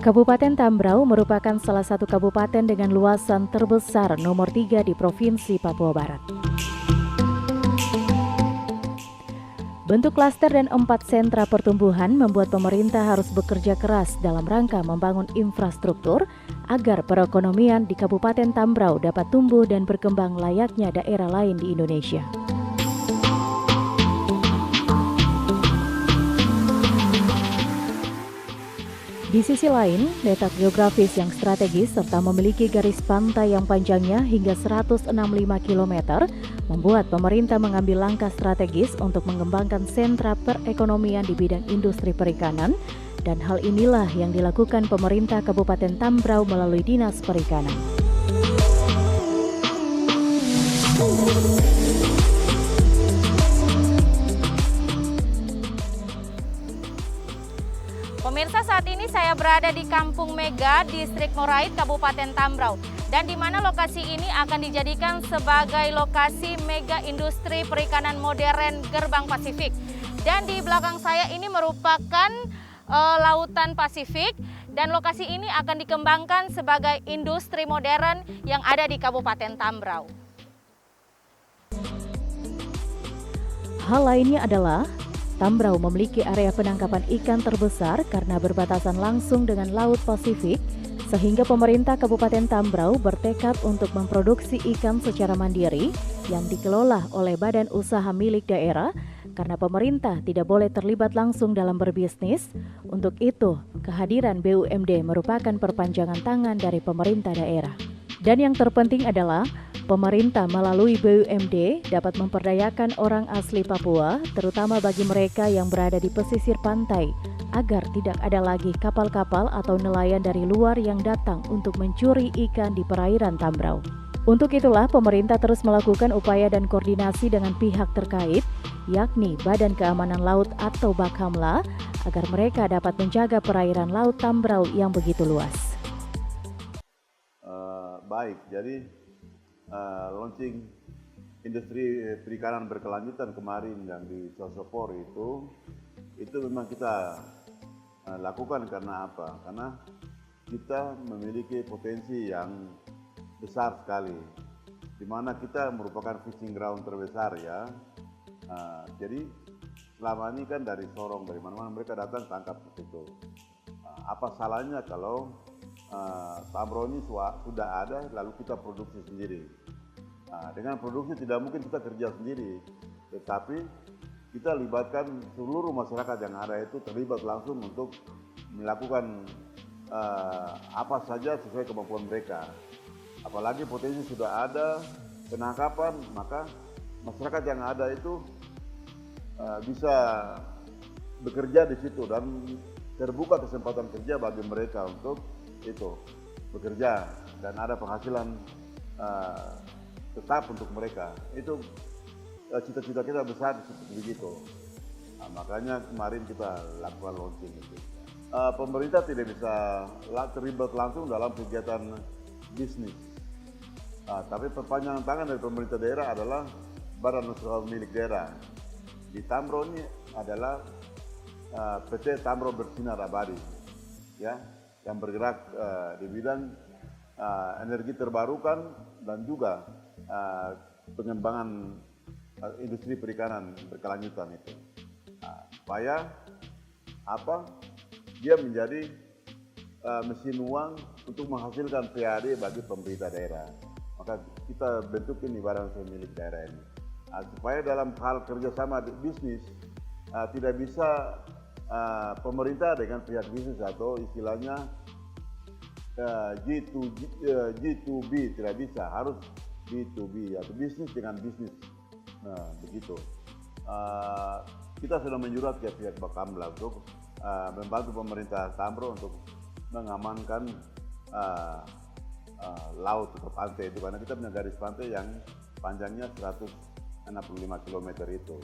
Kabupaten Tambrau merupakan salah satu kabupaten dengan luasan terbesar nomor 3 di Provinsi Papua Barat. Bentuk klaster dan 4 sentra pertumbuhan membuat pemerintah harus bekerja keras dalam rangka membangun infrastruktur agar perekonomian di Kabupaten Tambrau dapat tumbuh dan berkembang layaknya daerah lain di Indonesia. Di sisi lain, letak geografis yang strategis serta memiliki garis pantai yang panjangnya hingga 165 km membuat pemerintah mengambil langkah strategis untuk mengembangkan sentra perekonomian di bidang industri perikanan, dan hal inilah yang dilakukan pemerintah Kabupaten Tambrau melalui Dinas Perikanan. Pemirsa, saat ini saya berada di Kampung Mega, Distrik Morait, Kabupaten Tambrau. Dan di mana lokasi ini akan dijadikan sebagai lokasi mega industri perikanan modern Gerbang Pasifik. Dan di belakang saya ini merupakan Lautan Pasifik, dan lokasi ini akan dikembangkan sebagai industri modern yang ada di Kabupaten Tambrau. Hal lainnya adalah Tambrau memiliki area penangkapan ikan terbesar karena berbatasan langsung dengan Laut Pasifik, sehingga pemerintah Kabupaten Tambrau bertekad untuk memproduksi ikan secara mandiri yang dikelola oleh badan usaha milik daerah karena pemerintah tidak boleh terlibat langsung dalam berbisnis. Untuk itu, kehadiran BUMD merupakan perpanjangan tangan dari pemerintah daerah. Dan yang terpenting adalah pemerintah melalui BUMD dapat memperdayakan orang asli Papua, terutama bagi mereka yang berada di pesisir pantai, agar tidak ada lagi kapal-kapal atau nelayan dari luar yang datang untuk mencuri ikan di perairan Tambrau. Untuk itulah pemerintah terus melakukan upaya dan koordinasi dengan pihak terkait, yakni Badan Keamanan Laut atau Bakamla, agar mereka dapat menjaga perairan Laut Tambrau yang begitu luas. Baik, jadi launching industri perikanan berkelanjutan kemarin yang di Sosopor itu memang kita lakukan karena apa? Karena kita memiliki potensi yang besar sekali, di mana kita merupakan fishing ground terbesar ya. Jadi selama ini kan dari Sorong, dari mana-mana mereka datang tangkap di situ. Apa salahnya kalau Tambrau ini sudah ada, lalu kita produksi sendiri. Dengan produksi tidak mungkin kita kerja sendiri, tetapi kita libatkan seluruh masyarakat yang ada itu terlibat langsung untuk melakukan apa saja sesuai kemampuan mereka. Apalagi potensi sudah ada penangkapan, maka masyarakat yang ada itu bisa bekerja di situ dan terbuka kesempatan kerja bagi mereka untuk itu bekerja dan ada penghasilan tetap untuk mereka. Itu cita-cita kita besar seperti begitu. Makanya kemarin kita lakukan launching itu. Pemerintah tidak bisa terlibat langsung dalam kegiatan bisnis. Tapi perpanjangan tangan dari pemerintah daerah adalah badan usaha milik daerah. Di Tambrau ini adalah PT Tambrau Bersinar Abadi, ya, yang bergerak di bidang energi terbarukan dan juga pengembangan industri perikanan berkelanjutan itu. Supaya apa? Dia menjadi mesin uang untuk menghasilkan PAD bagi pemerintah daerah. Maka kita bentuk ini badan usaha milik daerah ini. Supaya dalam hal kerjasama bisnis tidak bisa pemerintah dengan pihak bisnis atau istilahnya G2B tidak bisa, harus B2B atau bisnis dengan bisnis. Nah, begitu. Kita sudah menjurat ke pihak Bakamla untuk membantu pemerintah Tambrau untuk mengamankan laut atau pantai itu, karena kita punya garis pantai yang panjangnya 165 km itu.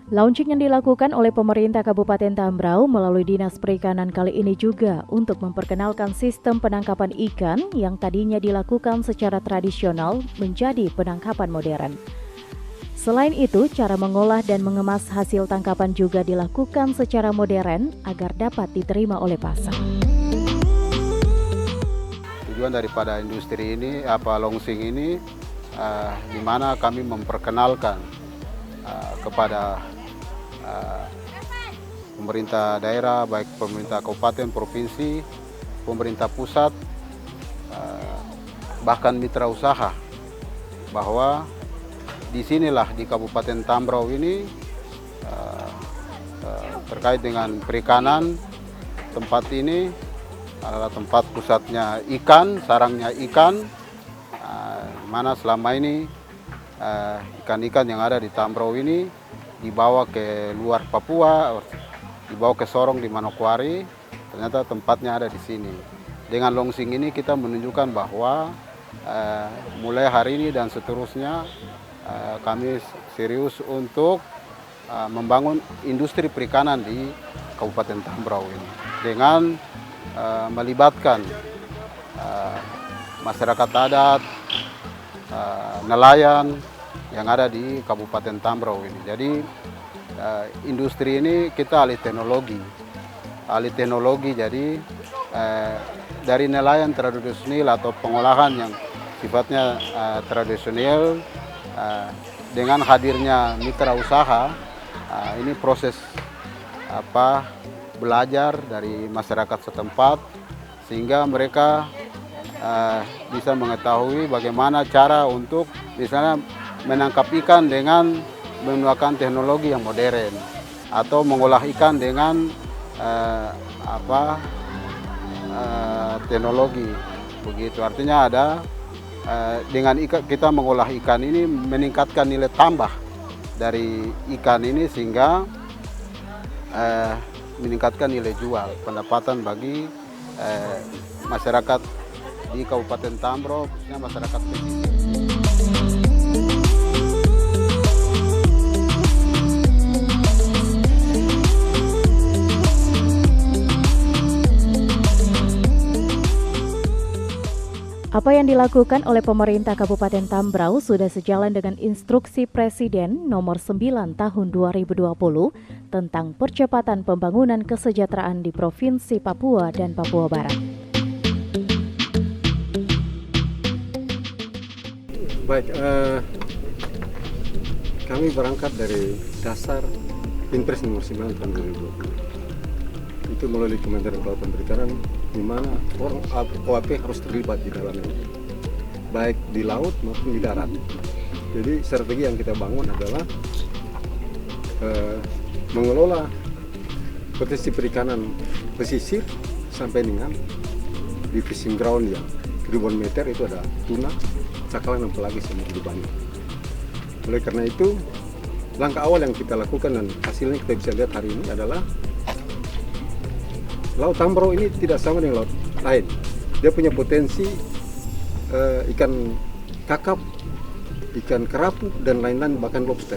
Launching yang dilakukan oleh pemerintah Kabupaten Tambrau melalui Dinas Perikanan kali ini juga untuk memperkenalkan sistem penangkapan ikan yang tadinya dilakukan secara tradisional menjadi penangkapan modern. Selain itu, cara mengolah dan mengemas hasil tangkapan juga dilakukan secara modern agar dapat diterima oleh pasar. Tujuan daripada industri ini, Longsing ini, di mana kami memperkenalkan kepada pemerintah daerah, baik pemerintah kabupaten, provinsi, pemerintah pusat, bahkan mitra usaha, bahwa disinilah di Kabupaten Tambrau ini terkait dengan perikanan, tempat ini adalah tempat pusatnya ikan, sarangnya ikan, mana selama ini ikan-ikan yang ada di Tambrau ini dibawa ke luar Papua, dibawa ke Sorong di Manokwari, ternyata tempatnya ada di sini. Dengan Longsing ini kita menunjukkan bahwa mulai hari ini dan seterusnya kami serius untuk membangun industri perikanan di Kabupaten Tambrau ini dengan melibatkan masyarakat adat, nelayan yang ada di Kabupaten Tambrau ini. Jadi industri ini kita alih teknologi, jadi dari nelayan tradisional atau pengolahan yang sifatnya tradisional, dengan hadirnya mitra usaha, ini proses belajar dari masyarakat setempat sehingga mereka bisa mengetahui bagaimana cara untuk misalnya menangkap ikan dengan menggunakan teknologi yang modern atau mengolah ikan dengan teknologi begitu. Artinya ada dengan kita mengolah ikan ini meningkatkan nilai tambah dari ikan ini sehingga meningkatkan nilai jual, pendapatan bagi masyarakat di Kabupaten Tambrau, khususnya masyarakat pesisir. Apa yang dilakukan oleh pemerintah Kabupaten Tambrau sudah sejalan dengan instruksi Presiden nomor 9 tahun 2020 tentang percepatan pembangunan kesejahteraan di Provinsi Papua dan Papua Barat. Baik, kami berangkat dari dasar Impres nomor 9 tahun 2020. Itu melalui Kementerian Kelautan Perikanan, di mana orang OAP harus terlibat di dalamnya, baik di laut maupun di darat. Jadi strategi yang kita bangun adalah mengelola potensi perikanan pesisir sampai dengan di fishing ground yang ribuan meter itu ada tuna, cakalang dan pelagis yang begitu banyak. Oleh karena itu, langkah awal yang kita lakukan dan hasilnya kita bisa lihat hari ini adalah Laut Tambrau ini tidak sama dengan laut lain. Dia punya potensi ikan kakap, ikan kerapu, dan lain-lain, bahkan lobster.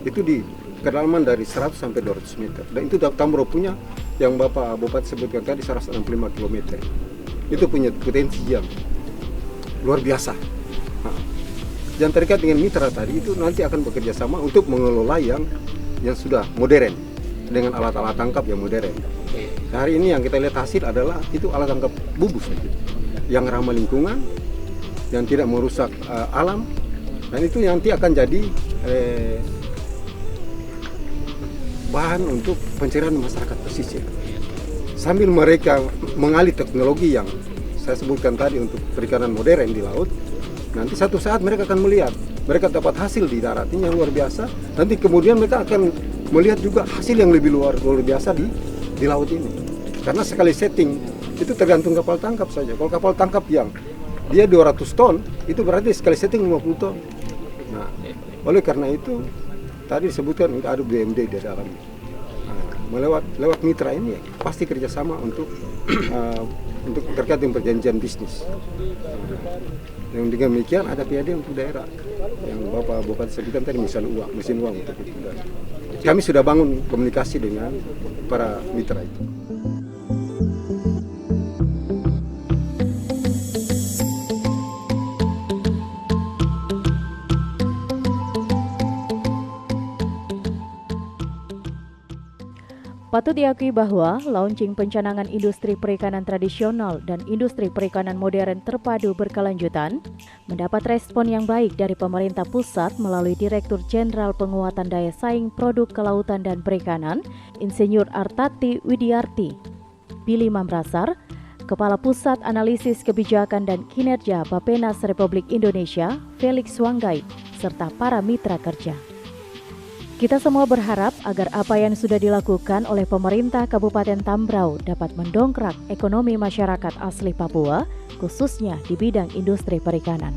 Itu di kedalaman dari 100 sampai 200 meter. Dan itu Tambrau punya, yang Bapak Bupati sebutkan tadi, 165 km. Itu punya potensi yang luar biasa. Nah, yang terkait dengan mitra tadi, itu nanti akan bekerja sama untuk mengelola yang sudah modern, dengan alat-alat tangkap yang modern. Hari ini yang kita lihat hasil adalah itu alat tangkap bubus yang ramah lingkungan, yang tidak merusak alam, dan itu nanti akan jadi bahan untuk pencarian masyarakat pesisir. Sambil mereka mengalih teknologi yang saya sebutkan tadi untuk perikanan modern di laut, nanti satu saat mereka akan melihat, mereka dapat hasil di darat ini yang luar biasa, nanti kemudian mereka akan melihat juga hasil yang lebih luar biasa di laut ini. Karena sekali setting itu tergantung kapal tangkap saja. Kalau kapal tangkap yang dia 200 ton, itu berarti sekali setting 50 ton. Nah, oleh karena itu tadi disebutkan ada BUMD di dalam. Nah, lewat mitra ini pasti kerjasama untuk terkait dengan perjanjian bisnis. Yang dengan demikian ada PAD untuk daerah yang Bapak Bupati sebutkan tadi, mesin uang untuk itu. Kami sudah bangun komunikasi dengan para mitra itu. Patut diakui bahwa launching pencanangan industri perikanan tradisional dan industri perikanan modern terpadu berkelanjutan mendapat respon yang baik dari pemerintah pusat melalui Direktur Jenderal Penguatan Daya Saing Produk Kelautan dan Perikanan, Insinyur Artati Widiarti. Billy Mambrasar, Kepala Pusat Analisis Kebijakan dan Kinerja Bappenas Republik Indonesia, Felix Wanggai, serta para mitra kerja. Kita semua berharap agar apa yang sudah dilakukan oleh pemerintah Kabupaten Tambrau dapat mendongkrak ekonomi masyarakat asli Papua, khususnya di bidang industri perikanan.